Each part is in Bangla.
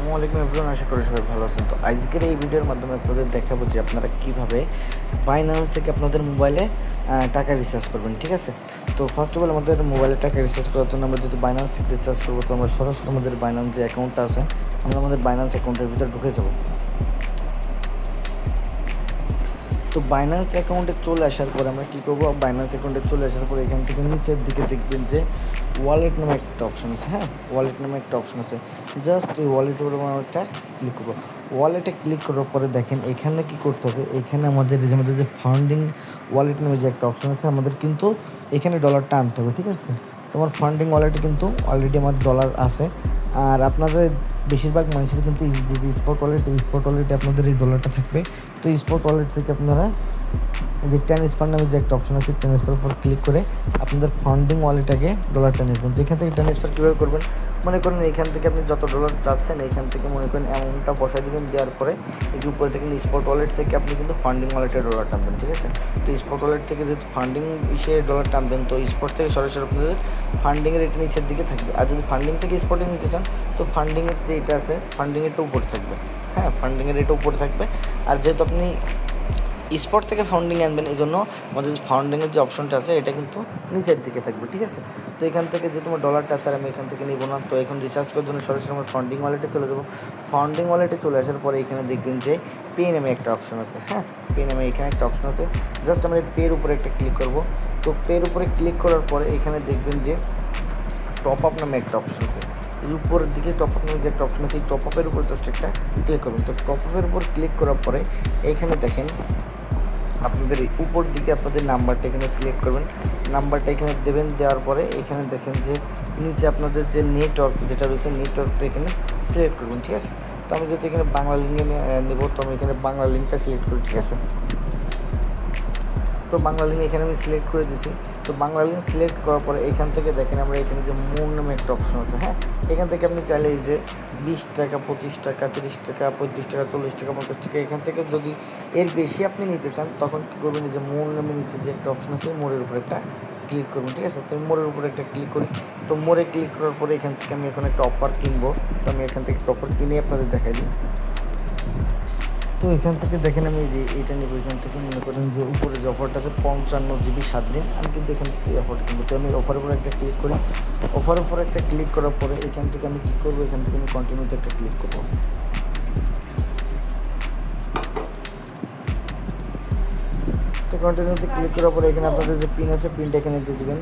আসসালামু আলাইকুম এভরিওয়ান, আশা করি সবাই ভালো আছেন। তো আজকের এই ভিডিওর মাধ্যমে আপনাদের দেখাবো যে আপনারা কীভাবে বাইন্যান্স থেকে আপনাদের মোবাইলে টাকা রিচার্জ করবেন। ঠিক আছে, তো ফার্স্ট অফ অল আমাদের মোবাইলে টাকা রিচার্জ করার জন্য আমরা যদি বাইন্যান্স থেকে রিচার্জ করবো, তো আমরা সরাসরি আমাদের বাইন্যান্স যে অ্যাকাউন্টটা আছে আমরা আমাদের বাইন্যান্স অ্যাকাউন্টের ভিতরে ঢুকে যাবো। তো বাইন্যান্স অ্যাকাউন্টে চলে আসার পরে আমরা কী করবো, বাইন্যান্স অ্যাকাউন্টে চলে আসার পরে এখান থেকে নিচের দিকে দেখবেন যে ওয়ালেট নামে একটা অপশন আছে। হ্যাঁ, ওয়ালেট নামে একটা অপশন আছে, জাস্ট এই ওয়ালেটের উপরে আমরা একটা ক্লিক করবো। ওয়ালেটে ক্লিক করার পরে দেখেন এখানে কী করতে হবে, এখানে আমাদের যে ফান্ডিং ওয়ালেট নামে যে একটা অপশন আছে আমাদের কিন্তু এখানে ডলারটা আনতে হবে। ঠিক আছে, তোমার ফান্ডিং ওয়ালেটে কিন্তু অলরেডি আমার ডলার আছে। আর আপনাদের বেশিরভাগ মানুষের কিন্তু স্পট ওয়ালেটে আপনাদের এই ডলারটা থাকবে। তো স্পট ওয়ালেট থেকে আপনারা এই যে ট্রান্সফার নামে যে একটা অপশন আছে, ট্রান্সফার উপর ক্লিক করে আপনাদের ফান্ডিং ওয়ালেটে ডলারটা নেবেন। তো এখান থেকে ট্রান্সফার কীভাবে করবেন, মনে করেন এখান থেকে আপনি যত ডলার চাচ্ছেন এখান থেকে মনে করেন অ্যামাউন্টটা বসাই দেবেন। দেওয়ার পরে এই যে উপরে থেকে স্পট ওয়ালেট থেকে আপনি কিন্তু ফান্ডিং ওয়ালেটে ডলার টানবেন। ঠিক আছে, তো স্পট ওয়ালেট থেকে যেহেতু ফান্ডিং ডলার টানবেন, তো স্পট থেকে সরাসরি আপনাদের ফান্ডিংয়ের রেট নিচের দিকে থাকবে। আর যদি ফান্ডিং থেকে স্পটে নিতে চান তো ফান্ডিংয়ের যে এটা আছে ফান্ডিংয়েরটা উপরে থাকবে। হ্যাঁ, ফান্ডিংয়ের রেটও উপরে থাকবে। আর যেহেতু আপনি স্পট থেকে ফান্ডিং আনবেন, এই জন্য আমাদের যে ফান্ডিংয়ের যে অপশনটা আছে এটা কিন্তু নিচের দিকে থাকবে। ঠিক আছে, তো এখান থেকে যে তোমার ডলারটা আছে আমি এখান থেকে নিব না। তো এখন রিচার্জ করার জন্য সরাসরি আমার ফান্ডিং ওয়ালেটে চলে যাবো। ফান্ডিং ওয়ালেটে চলে আসার পরে এখানে দেখবেন যে পে নামে একটা অপশন আছে। হ্যাঁ, পে নামে এখানে একটা অপশন আছে, জাস্ট আমরা পের উপরে একটা ক্লিক করব। তো পের উপরে ক্লিক করার পরে এখানে দেখবেন যে টপ আপ নামে একটা অপশন আছে। এই উপরের দিকে টপ আপ নামে যে একটা অপশন আছে, এই টপ আপের উপর জাস্ট একটা ক্লিক করবেন। তো টপ আপের উপর ক্লিক করার পরে এখানে দেখেন আপনাদের উপর দিকে আপনাদের নাম্বারটা এখানে সিলেক্ট করবেন, নাম্বারটা এখানে দেবেন। দেওয়ার পরে এখানে দেখেন যে নিচে আপনাদের যে নেটওয়ার্ক যেটা রয়েছে নেটওয়ার্কটা এখানে সিলেক্ট করবেন। ঠিক আছে, তো আমি যেহেতু এখানে বাংলা লিঙ্কে নেব, তো আমি এখানে বাংলা লিঙ্কটা সিলেক্ট করি। ঠিক আছে, তো বাংলা লিঙ্ক এখানে আমি সিলেক্ট করে দিয়েছি। তো বাংলা লিঙ্ক সিলেক্ট করার পরে এখান থেকে দেখেন আমরা এখানে যে মোর নামে একটা অপশন আছে। হ্যাঁ, এখান থেকে আপনি চাইলে এই যে 20 টাকা, 25 টাকা, 30 টাকা, 35 টাকা, 40 টাকা, 50 টাকা, এখান থেকে যদি এর বেশি আপনি নিতে চান তখন কী করবেন, এই যে মোর নামে নিচে যে একটা অপশন আছে মোড়ের উপরে একটা ক্লিক করবেন। ঠিক আছে, তো আমি মোড়ের উপরে একটা ক্লিক করি। তো মোড়ে ক্লিক করার পরে এখান থেকে আমি এখন একটা অফার কিনবো। তো আমি এখান থেকে একটা অফার কিনে আপনাদের দেখাই দিই। তো এখান থেকে দেখেন আমি যে এইটা নেব, এখান থেকে মনে করেন যে উপরে যে অফারটা আছে 55 GB 7 দিন, আমি কিন্তু এখান থেকে এই অফারটা কিনবো। তো আমি অফারের উপরে একটা ক্লিক করি। অফারের উপরে একটা ক্লিক করার পরে এখান থেকে আমি কী করবো, এখান থেকে আমি কন্টিনিউতে একটা ক্লিক করবো। তো কন্টিনিউতে ক্লিক করার পরে এখানে আপনাদের যে পিন আছে পিনটা এখানে দিয়ে দেবেন।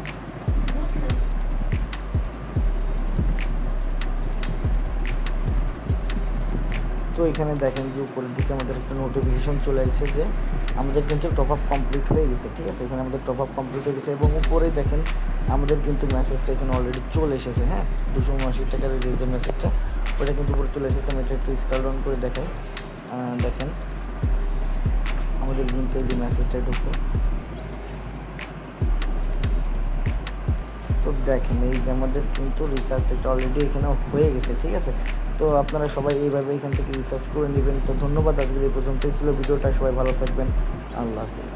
তো এখানে দেখেন যে উপরের দিকে আমাদের একটা নোটিফিকেশন চলে আসছে যে আমাদের কিন্তু টপ আপ কমপ্লিট হয়ে গেছে। ঠিক আছে, এখানে আমাদের টপ আপ কমপ্লিট হয়ে গেছে এবং উপরে দেখেন আমাদের কিন্তু মেসেজটা এখানে অলরেডি চলে এসেছে। হ্যাঁ, 279 টাকার যে মেসেজটা ওটা কিন্তু উপরে চলে এসেছে। আমি এটা একটু স্ক্রল ডাউন করে দেখাই। দেখেন আমাদের কিন্তু এই যে মেসেজটা ঢুকে, তো দেখেন এই যে আমাদের কিন্তু রিসার্চ এটা অলরেডি এখানে হয়ে গেছে। ঠিক আছে, তো আপনারা সবাই এইভাবে এখান থেকে রিসার্চ করে নেবেন। তো ধন্যবাদ, আজকের এই পর্যন্তই ছিল ভিডিওটা। সবাই ভালো থাকবেন, আল্লাহ হাফিজ।